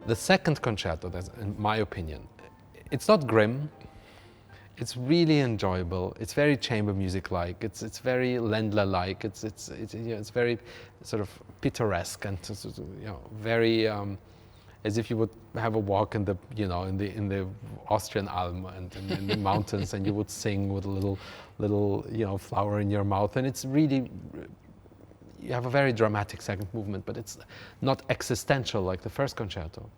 The second concerto, that's, in my opinion, it's not grim. It's really enjoyable. It's very chamber music-like. It's very Ländler-like. It's very sort of pittoresque and very as if you would have a walk in the in the Austrian Alm and in the mountains, and you would sing with a little flower in your mouth, and it's really. You have a very dramatic second movement, but it's not existential like the first concerto.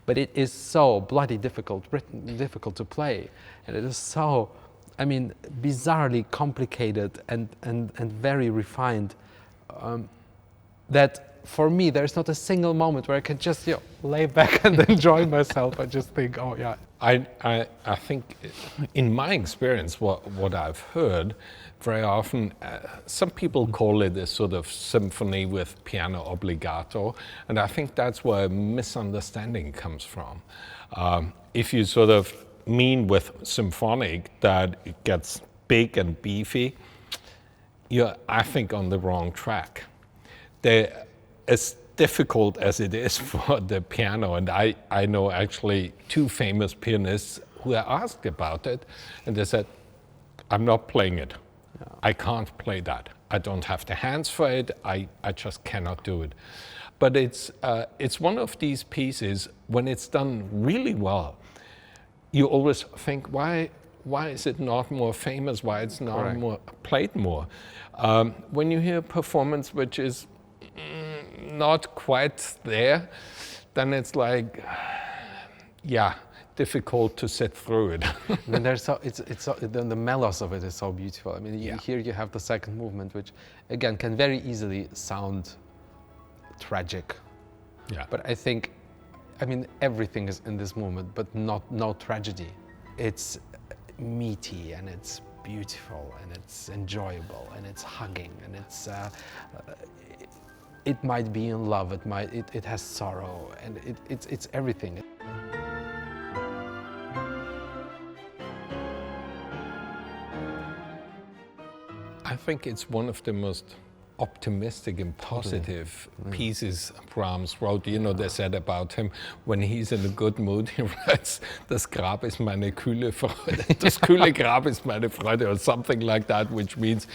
But it is so bloody difficult to play, and it is so, I mean, bizarrely complicated and very refined, that for me there's not a single moment where I can just lay back and enjoy myself and just think, oh yeah. I think, in my experience, what I've heard very often, some people call it a sort of symphony with piano obbligato, and I think that's where a misunderstanding comes from. If you sort of mean with symphonic that it gets big and beefy, you're, I think, on the wrong track. As difficult as it is for the piano, and I know actually two famous pianists who are asked about it, and they said, I'm not playing it. I can't play that. I don't have the hands for it. I just cannot do it. But it's one of these pieces, when it's done really well, you always think, why is it not more famous? Why it's not Correct. more played more? When you hear a performance which is not quite there, then it's like, yeah, difficult to sit through it. And there's the melos of it is so beautiful. I mean, here you have the second movement, which again can very easily sound tragic. Yeah. But I mean, everything is in this movement, but no tragedy. It's meaty and it's beautiful and it's enjoyable and it's hugging and it might be in love. It has sorrow and it's everything. I think it's one of the most optimistic and positive pieces Brahms wrote. You know, they said about him, when he's in a good mood, he writes, das Grab ist meine kühle Freude, das kühle Grab ist meine Freude, or something like that, which means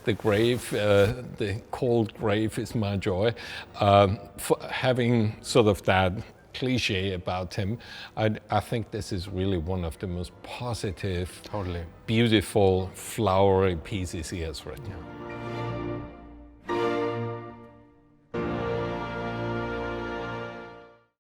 the grave, the cold grave is my joy. For having sort of that cliche about him, I think this is really one of the most positive, Totally. beautiful, flowery pieces he has written. Yeah.